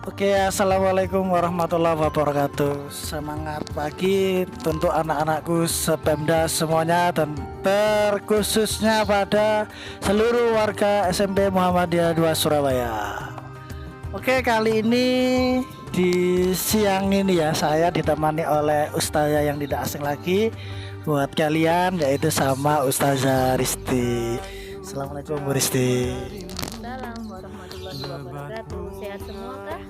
Oke, assalamualaikum warahmatullahi wabarakatuh. Semangat pagi untuk anak-anakku sepemda semuanya dan terkhususnya pada seluruh warga SMP Muhammadiyah 2 Surabaya. Oke, kali ini di siang ini ya saya ditemani oleh ustazah yang tidak asing lagi buat kalian, yaitu sama Ustazah Risti. Assalamualaikum Bu Risti. Assalamualaikum warahmatullahi wabarakatuh. Sehat semua kah?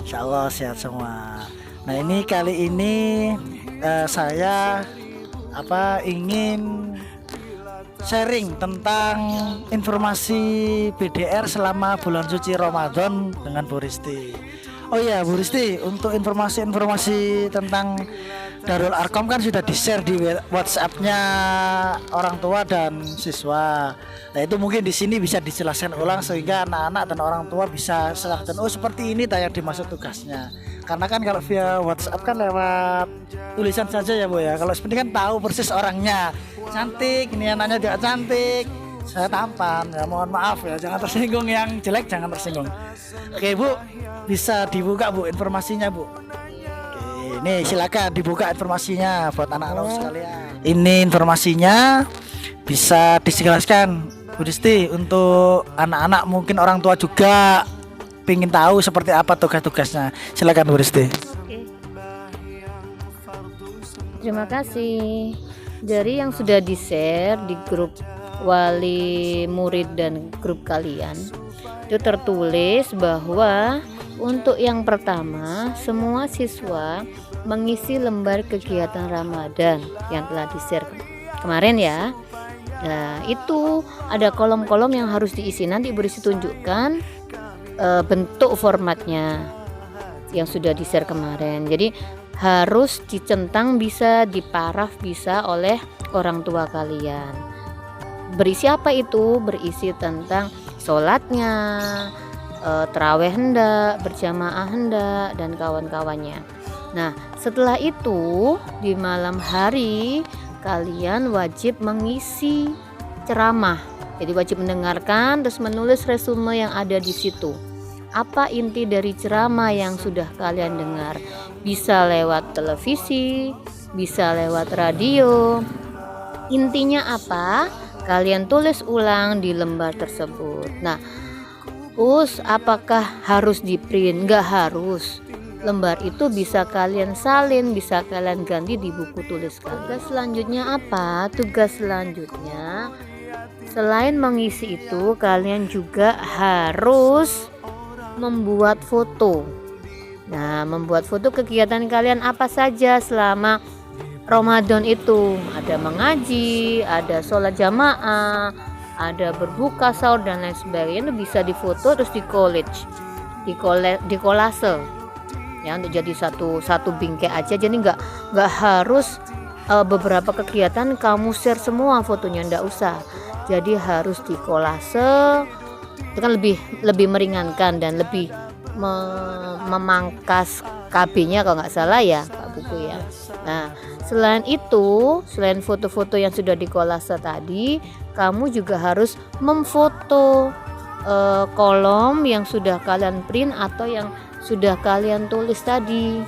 Insya Allah sehat semua. Nah ini kali ini saya ingin sharing tentang informasi BDR selama bulan suci Ramadan dengan Bu Risti. Oh iya Bu Risti, untuk informasi-informasi tentang Darul Arkom kan sudah di-share di WhatsApp-nya orang tua dan siswa. Nah itu mungkin di sini bisa dijelaskan ulang sehingga anak-anak dan orang tua bisa selatan. Oh seperti ini yang dimaksud tugasnya. Karena kan kalau via WhatsApp kan lewat tulisan saja ya Bu ya. Kalau seperti kan tahu persis orangnya. Cantik, ini anaknya tidak cantik. Saya tampan, ya mohon maaf ya, jangan tersinggung, yang jelek jangan tersinggung. Oke Bu, bisa dibuka Bu informasinya Bu. Ini silakan dibuka informasinya buat anak-anak sekalian. Ini informasinya bisa dijelaskan Bu Risti untuk anak-anak, mungkin orang tua juga pengen tahu seperti apa tugas-tugasnya. Silakan Bu Risti. Oke. Terima kasih. Dari yang sudah di-share di grup wali murid dan grup kalian, itu tertulis bahwa untuk yang pertama, semua siswa mengisi lembar kegiatan Ramadan yang telah di-share kemarin ya. Nah, itu ada kolom-kolom yang harus diisi. Nanti Ibu Risi tunjukkan bentuk formatnya yang sudah di-share kemarin. Jadi harus dicentang, bisa diparaf, bisa oleh orang tua kalian. Berisi apa itu? Berisi tentang sholatnya, terawih hendak, berjamaah hendak, dan kawan-kawannya. Nah, setelah itu di malam hari kalian wajib mengisi ceramah. Jadi wajib mendengarkan terus menulis resume yang ada di situ. Apa inti dari ceramah yang sudah kalian dengar? Bisa lewat televisi, bisa lewat radio. Intinya apa? Kalian tulis ulang di lembar tersebut. Nah, apakah harus di print? Enggak harus. Lembar itu bisa kalian salin, bisa kalian ganti di buku tulis kalian. Tugas selanjutnya apa? Tugas selanjutnya selain mengisi itu, kalian juga harus membuat foto. Nah, membuat foto kegiatan kalian apa saja selama Ramadan itu. Ada mengaji, ada sholat jamaah, ada berbuka, sahur, dan lain sebagainya. Itu bisa difoto terus di kolase ya, untuk jadi satu bingkai aja. Jadi nggak harus beberapa kegiatan kamu share semua fotonya, nggak usah. Jadi harus di kolase. Itu kan lebih meringankan dan lebih memangkas KB-nya kalau nggak salah ya Pak Buku ya. Nah, selain itu, selain foto-foto yang sudah dikolase tadi, kamu juga harus memfoto kolom yang sudah kalian print atau yang sudah kalian tulis tadi.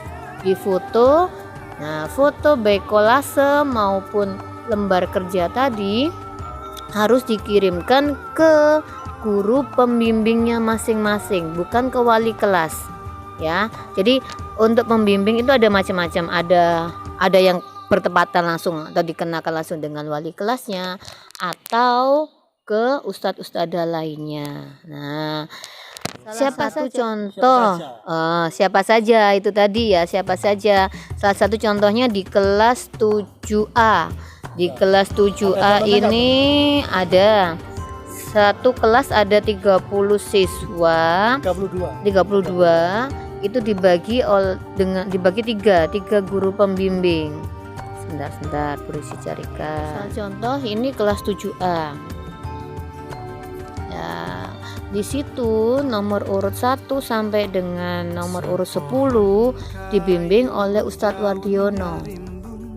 Di foto. Nah, foto baik kolase maupun lembar kerja tadi harus dikirimkan ke guru pembimbingnya masing-masing, bukan ke wali kelas ya. Jadi untuk pembimbing itu ada macam-macam, ada yang bertepatan langsung atau dikenakan langsung dengan wali kelasnya atau ke ustadz-ustadzah lainnya. Nah, siapa saja itu tadi ya, siapa saja. Salah satu contohnya di kelas 7A. Di kelas 7A ini ada satu kelas ada 30 siswa, 32 itu dibagi tiga guru pembimbing. Sebentar polisi carikan. Contoh ini kelas 7A. Ya, di situ nomor urut 1 sampai dengan nomor urut 10 dibimbing oleh Ustadz Wardiono.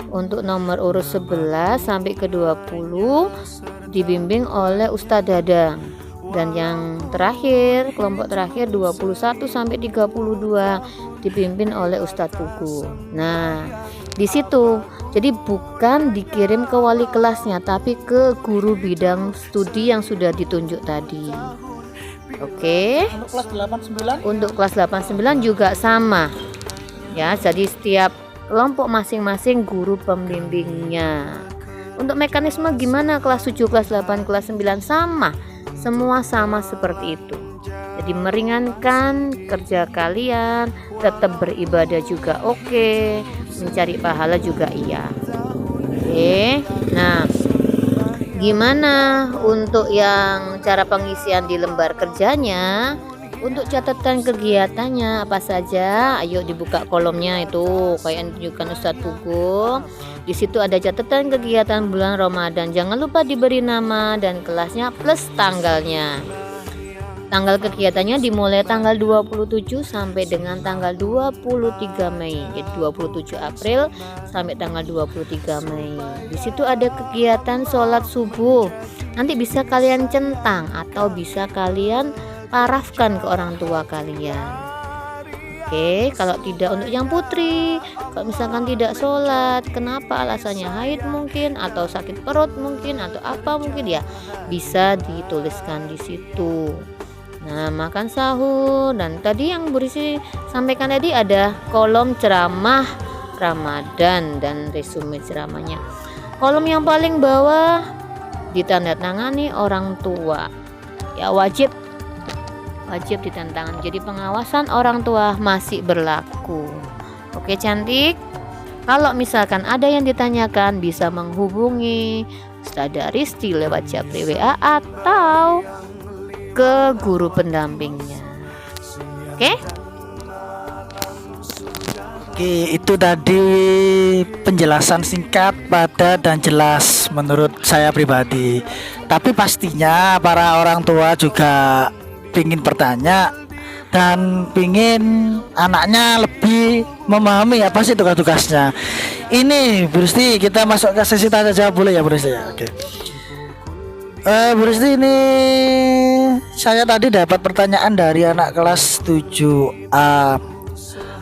Untuk nomor urut 11 sampai ke 20 dibimbing oleh Ustadz Dadang. Dan yang terakhir, kelompok terakhir 21 sampai 32 dipimpin oleh Ustadz Pugu. Nah, di situ jadi bukan dikirim ke wali kelasnya tapi ke guru bidang studi yang sudah ditunjuk tadi. Oke. Untuk kelas 8 9? Untuk kelas 8 9 juga sama. Ya, jadi setiap kelompok masing-masing guru pembimbingnya. Untuk mekanisme gimana kelas 7, kelas 8, kelas 9 sama. Semua sama seperti itu. Jadi meringankan kerja kalian, tetap beribadah juga oke, mencari pahala juga iya. Oke. Nah, gimana untuk yang cara pengisian di lembar kerjanya? Untuk catatan kegiatannya apa saja? Ayo dibuka kolomnya itu kayak yang ditunjukkan Ustadz Pugu. Di situ ada catatan kegiatan bulan Ramadan. Jangan lupa diberi nama dan kelasnya plus tanggalnya. Tanggal kegiatannya dimulai tanggal 27 sampai dengan tanggal 23 Mei. Jadi 27 April sampai tanggal 23 Mei. Di situ ada kegiatan sholat subuh. Nanti bisa kalian centang atau bisa kalian parafkan ke orang tua kalian. Oke, kalau tidak untuk yang putri, kalau misalkan tidak sholat, kenapa alasannya haid mungkin atau sakit perut mungkin atau apa mungkin ya bisa dituliskan di situ. Nah, makan sahur dan tadi yang Bu Risi sampaikan tadi ada kolom ceramah Ramadan dan resume ceramahnya. Kolom yang paling bawah ditandatangani orang tua. Ya wajib ditandatangan. Jadi pengawasan orang tua masih berlaku. Oke cantik. Kalau misalkan ada yang ditanyakan bisa menghubungi Ustazah Risti lewat Japri WA atau ke guru pendampingnya. Oke? Oke, itu tadi penjelasan singkat, padat dan jelas menurut saya pribadi. Tapi pastinya para orang tua juga pingin bertanya dan pingin anaknya lebih memahami apa sih tugas-tugasnya. Ini Bu Risti, kita masuk ke sesi tanya jawab boleh ya Bu Risti ya? Oke. Bu Risti, ini saya tadi dapat pertanyaan dari anak kelas 7A.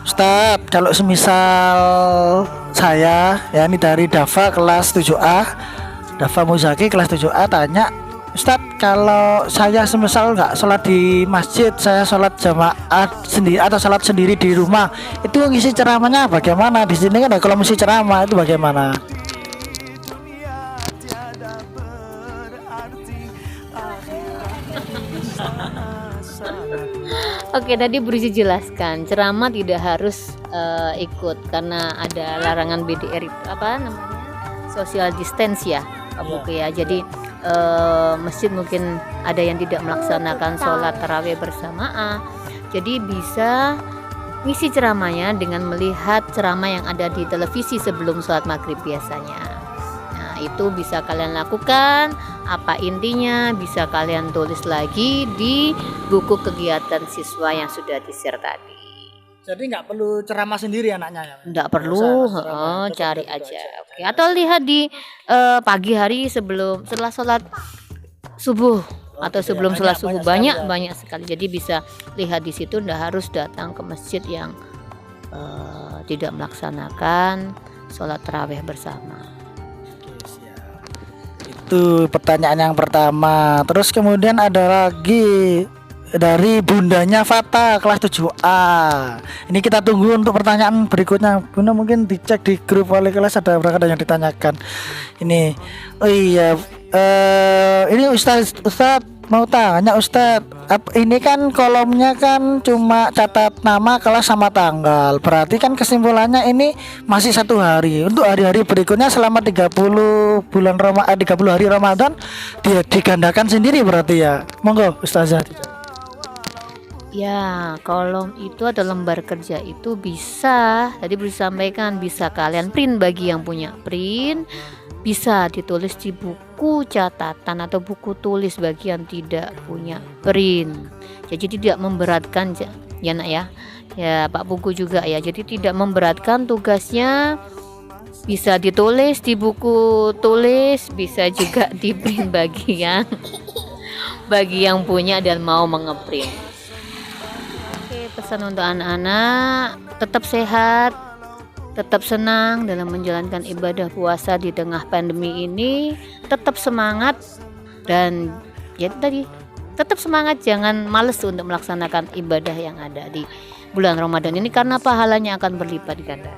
Ustadz, kalau semisal saya ya ini dari Dava kelas 7A, Dava Muzaki kelas 7A tanya, Ustadz, kalau saya semisal nggak sholat di masjid, saya sholat jamaah sendiri atau sholat sendiri di rumah, itu ngisi ceramahnya bagaimana? Di sini kan ada kalau mesti ceramah itu bagaimana? Oke, tadi Bu Risi jelaskan ceramah tidak harus ikut karena ada larangan BDR itu apa namanya social distance ya Pak Buku ya. Jadi masjid mungkin ada yang tidak melaksanakan sholat tarawih bersamaan. Jadi bisa ngisi ceramahnya dengan melihat ceramah yang ada di televisi sebelum sholat maghrib biasanya. Nah itu bisa kalian lakukan. Apa intinya bisa kalian tulis lagi di buku kegiatan siswa yang sudah di-share tadi. Jadi nggak perlu ceramah sendiri anaknya ya? Nggak perlu, cari aja. Oke. Atau lihat di pagi hari setelah sholat subuh atau sebelum sholat subuh banyak sekali. Jadi bisa lihat di situ. Nggak harus datang ke masjid yang tidak melaksanakan sholat tarawih bersama. Itu pertanyaan yang pertama. Terus kemudian ada lagi dari bundanya Fata kelas 7A. Ini kita tunggu untuk pertanyaan berikutnya. Bunda mungkin dicek di grup wali kelas ada berapa yang ditanyakan. Ini oh iya ini Ustaz mau tanya Ustaz, ini kan kolomnya kan cuma catat nama, kelas sama tanggal. Berarti kan kesimpulannya ini masih 1 hari. Untuk hari-hari berikutnya selama 30 hari Ramadan dia digandakan sendiri berarti ya. Monggo Ustazah. Ya, kolom itu atau lembar kerja itu bisa, tadi bisa sampaikan, bisa kalian print bagi yang punya print, bisa ditulis di buku catatan atau buku tulis bagi yang tidak punya print. Jadi tidak memberatkan ya nak ya. Ya Pak Pugu juga ya. Jadi tidak memberatkan tugasnya. Bisa ditulis di buku tulis, bisa juga di print bagi yang punya dan mau mengeprint. Oke, pesan untuk anak-anak, tetap sehat, tetap senang dalam menjalankan ibadah puasa di tengah pandemi ini, tetap semangat dan ya itu tadi, tetap semangat, jangan males untuk melaksanakan ibadah yang ada di bulan Ramadan ini karena pahalanya akan berlipat ganda.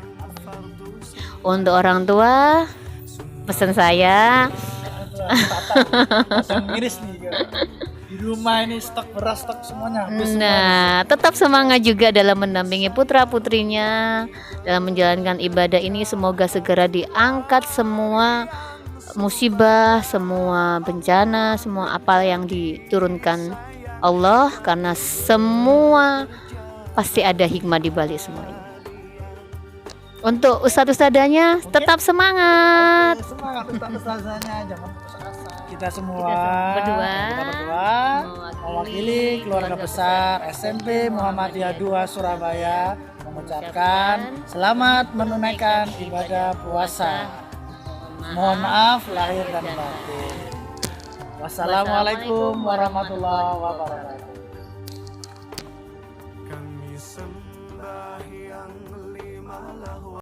Untuk orang tua, pesan saya Langsung miris nih di rumah ini, stok beras, stok semuanya habis. nah, tetap semangat juga dalam mendampingi putra-putrinya dalam menjalankan ibadah ini. Semoga segera diangkat semua musibah, semua bencana, semua apa yang diturunkan Allah, karena semua pasti ada hikmah di balik semua ini. Untuk ustadz-ustadzanya tetap semangat. Semangat untuk ustazahnya, jangan putus asa. Kita semua berdua mewakili keluarga besar SMP Muhammadiyah 2 Surabaya mengucapkan selamat menunaikan ibadah puasa. Mohon maaf lahir dan batin. Wassalamualaikum warahmatullahi wabarakatuh.